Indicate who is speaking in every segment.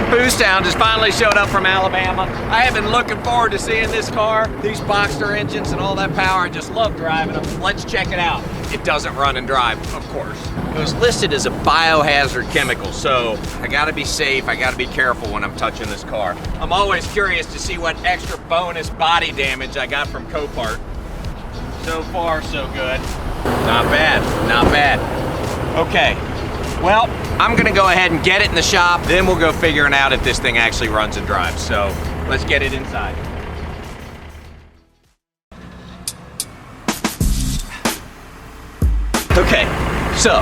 Speaker 1: Boost Hound has finally showed up from Alabama. I have been looking forward to seeing this car. These Boxster engines and all that power, I just love driving them. Let's check it out. It doesn't run and drive, of course. It was listed as a biohazard chemical, so I gotta be safe, I gotta be careful when I'm touching this car. I'm always curious to see what extra bonus body damage I got from Copart. So far, so good. Not bad, not bad. Okay, well, I'm gonna go ahead and get it in the shop, then we'll go figuring out if this thing actually runs and drives. So let's get it inside. Okay, so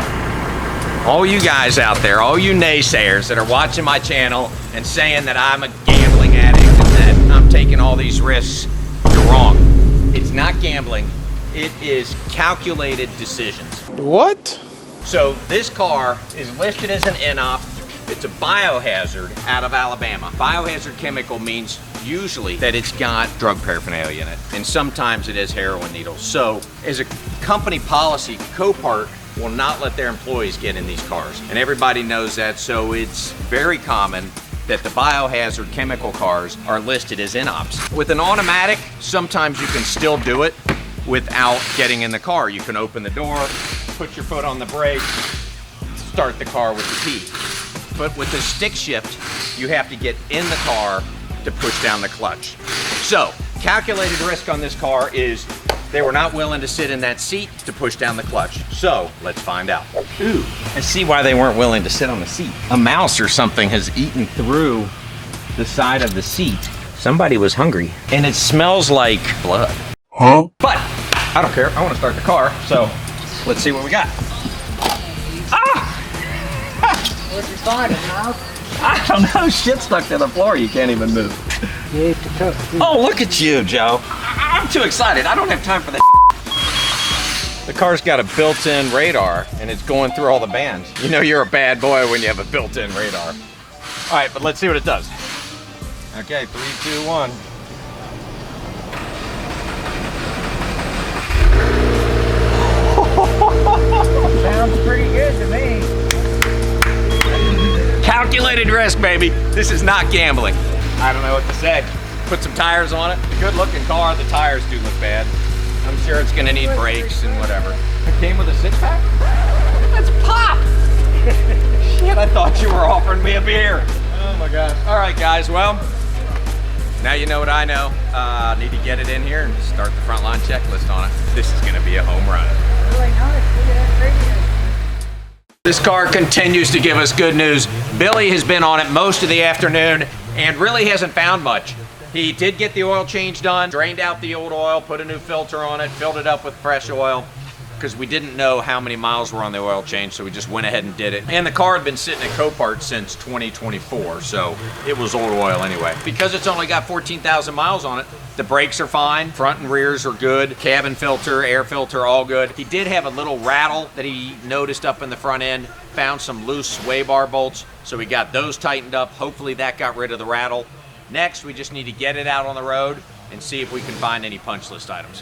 Speaker 1: all you guys out there, all you naysayers that are watching my channel and saying that I'm a gambling addict and that I'm taking all these risks, you're wrong. It's not gambling, it is calculated decisions.
Speaker 2: What?
Speaker 1: So this car is listed as an NOP. It's a biohazard out of Alabama. Biohazard chemical means usually that it's got drug paraphernalia in it, and sometimes it has heroin needles. So as a company policy, Copart will not let their employees get in these cars, and everybody knows that, so it's very common that the biohazard chemical cars are listed as NOPs. With an automatic, sometimes you can still do it without getting in the car. You can open the door, put your foot on the brake, start the car with the key. But with the stick shift, you have to get in the car to push down the clutch. So, calculated risk on this car is they were not willing to sit in that seat to push down the clutch. So, let's find out. Ooh, I see why they weren't willing to sit on the seat. A mouse or something has eaten through the side of the seat. Somebody was hungry. And it smells like blood.
Speaker 2: Huh?
Speaker 1: But, I don't care, I want to start the car, so let's see what we got. Ah!
Speaker 3: What's your finding, Miles?
Speaker 1: I don't know, shit stuck to the floor, you can't even move.
Speaker 3: You have to cook.
Speaker 1: Oh, look at you, Joe. I'm too excited, I don't have time for that. The car's got a built-in radar, and it's going through all the bands. You know you're a bad boy when you have a built-in radar. All right, but let's see what it does. Okay, 3, 2, 1.
Speaker 3: Sounds pretty good to me.
Speaker 1: Calculated risk, baby. This is not gambling. I don't know what to say. Put some tires on it. A good looking car, the tires do look bad. I'm sure it's gonna need brakes and whatever. It came with a 6-pack? Let's pop! Shit, I thought you were offering me a beer. Oh my gosh. All right, guys, well, now you know what I know. Need to get it in here and start the frontline checklist on it. This is gonna be a home run.
Speaker 3: Really nice. Look at that craziness.
Speaker 1: This car continues to give us good news. Billy has been on it most of the afternoon and really hasn't found much. He did get the oil change done, drained out the old oil, put a new filter on it, filled it up with fresh oil, because we didn't know how many miles were on the oil change, so we just went ahead and did it. And the car had been sitting at Copart since 2024, so it was old oil anyway. Because it's only got 14,000 miles on it, the brakes are fine, front and rears are good, cabin filter, air filter, all good. He did have a little rattle that he noticed up in the front end, found some loose sway bar bolts, so we got those tightened up. Hopefully that got rid of the rattle. Next, we just need to get it out on the road and see if we can find any punch list items.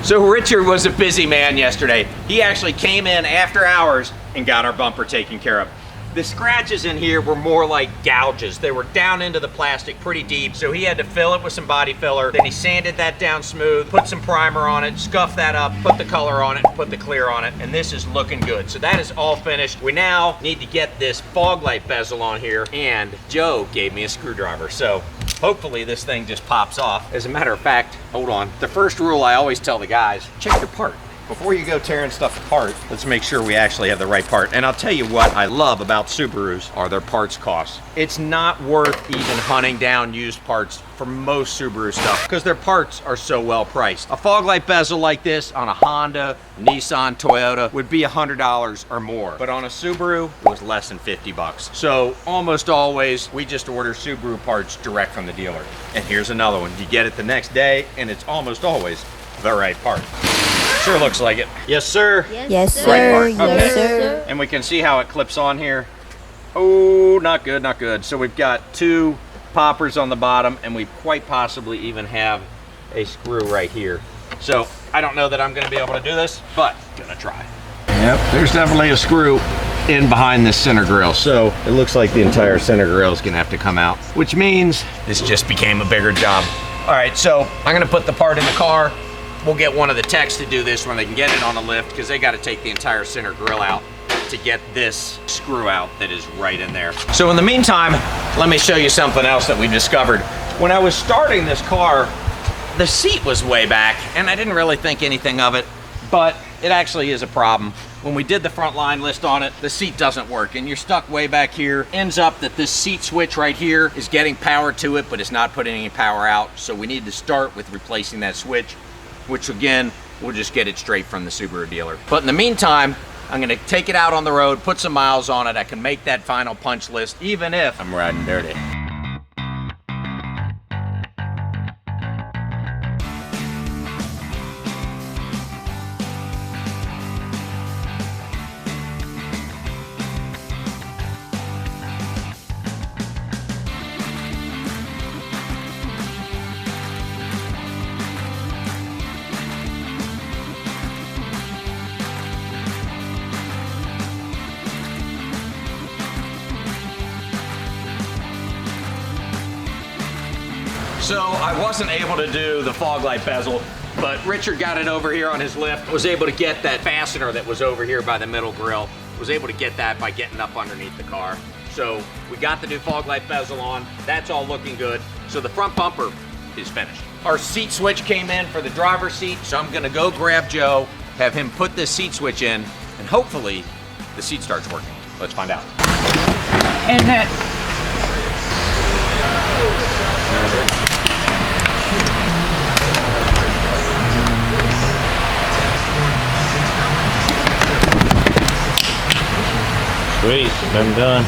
Speaker 1: So Richard was a busy man yesterday. He actually came in after hours and got our bumper taken care of. The scratches in here were more like gouges. They were down into the plastic pretty deep, so he had to fill it with some body filler. Then he sanded that down smooth, put some primer on it, scuffed that up, put the color on it, put the clear on it, and this is looking good. So that is all finished. We now need to get this fog light bezel on here, and Joe gave me a screwdriver. So hopefully this thing just pops off. As a matter of fact, hold on. The first rule I always tell the guys, check your part. Before you go tearing stuff apart, let's make sure we actually have the right part. And I'll tell you what I love about Subarus are their parts costs. It's not worth even hunting down used parts for most Subaru stuff because their parts are so well priced. A fog light bezel like this on a Honda, Nissan, Toyota would be $100 or more. But on a Subaru, it was less than 50 bucks. So almost always, we just order Subaru parts direct from the dealer. And here's another one. You get it the next day and it's almost always the right part. Sure looks like it. Yes, sir.
Speaker 4: Yes, sir.
Speaker 1: Right part. Okay.
Speaker 4: Yes, sir.
Speaker 1: And we can see how it clips on here. Oh, not good, not good. So we've got 2 poppers on the bottom, and we quite possibly even have a screw right here. So I don't know that I'm gonna be able to do this, but gonna try. Yep, there's definitely a screw. in behind this center grille. So it looks like the entire center grille is gonna have to come out, which means this just became a bigger job. All right, so I'm gonna put the part in the car. We'll get one of the techs to do this when they can get it on a lift, because they gotta take the entire center grille out to get this screw out that is right in there. So in the meantime, let me show you something else that we discovered. When I was starting this car, the seat was way back, and I didn't really think anything of it, but it actually is a problem. When we did the front line list on it, the seat doesn't work, and you're stuck way back here. Ends up that this seat switch right here is getting power to it, but it's not putting any power out. So we need to start with replacing that switch, which again, we'll just get it straight from the Subaru dealer. But in the meantime, I'm gonna take it out on the road, put some miles on it. I can make that final punch list, even if I'm riding dirty. So I wasn't able to do the fog light bezel, but Richard got it over here on his lift, was able to get that fastener that was over here by the middle grille, was able to get that by getting up underneath the car. So we got the new fog light bezel on, that's all looking good. So the front bumper is finished. Our seat switch came in for the driver's seat, so I'm gonna go grab Joe, have him put this seat switch in, and hopefully the seat starts working. Let's find out.
Speaker 3: And that.
Speaker 2: Sweet, I'm done.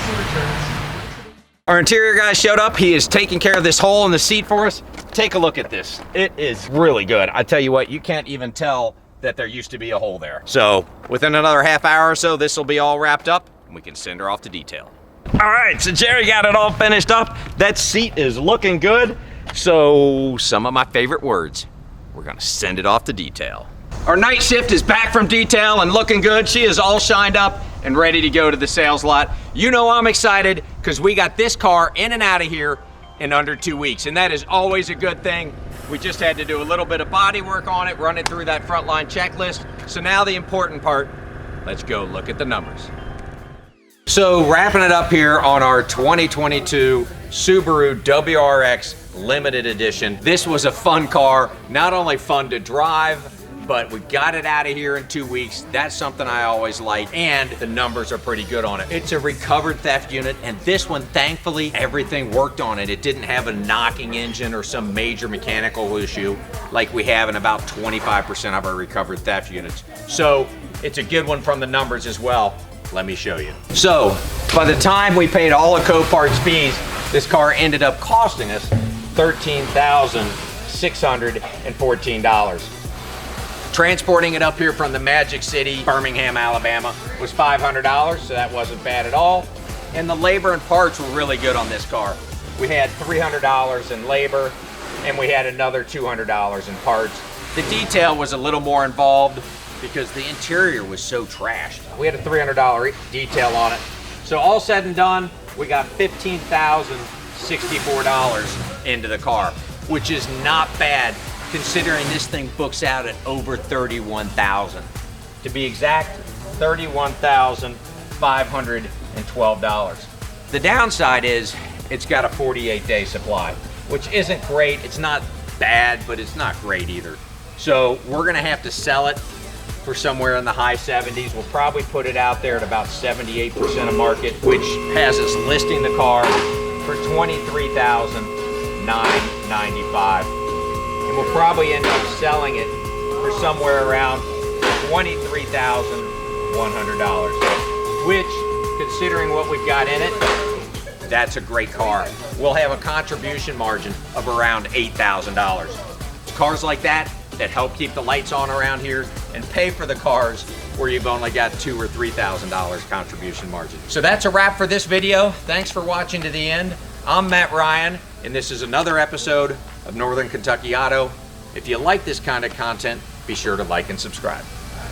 Speaker 1: Our interior guy showed up. He is taking care of this hole in the seat for us. Take a look at this. It is really good. I tell you what, you can't even tell that there used to be a hole there. So within another half hour or so, this will be all wrapped up and we can send her off to detail. All right, so Jerry got it all finished up. That seat is looking good. So some of my favorite words, we're gonna send it off to detail. Our night shift is back from detail and looking good. She is all shined up and ready to go to the sales lot. You know I'm excited because we got this car in and out of here in under 2 weeks, and that is always a good thing. We just had to do a little bit of body work on it, run it through that frontline checklist. So now the important part, let's go look at the numbers. So wrapping it up here on our 2022 Subaru WRX Limited Edition. This was a fun car, not only fun to drive, but we got it out of here in 2 weeks. That's something I always like, and the numbers are pretty good on it. It's a recovered theft unit, and this one, thankfully, everything worked on it. It didn't have a knocking engine or some major mechanical issue like we have in about 25% of our recovered theft units. So it's a good one from the numbers as well. Let me show you. So by the time we paid all of Copart's fees, this car ended up costing us $13,614. Transporting it up here from the Magic City, Birmingham, Alabama, was $500, so that wasn't bad at all. And the labor and parts were really good on this car. We had $300 in labor, and we had another $200 in parts. The detail was a little more involved because the interior was so trashed. We had a $300 detail on it. So all said and done, we got $15,064 into the car, which is not bad considering this thing books out at over $31,000. To be exact, $31,512. The downside is it's got a 48-day supply, which isn't great. It's not bad, but it's not great either. So we're gonna have to sell it for somewhere in the high 70s. We'll probably put it out there at about 78% of market, which has us listing the car for $23,995. And we'll probably end up selling it for somewhere around $23,100, which, considering what we've got in it, that's a great car. We'll have a contribution margin of around $8,000. Cars like that help keep the lights on around here and pay for the cars where you've only got $2,000 or $3,000 contribution margin. So that's a wrap for this video. Thanks for watching to the end. I'm Matt Ryan, and this is another episode of Northern Kentucky Auto. If you like this kind of content, be sure to like and subscribe.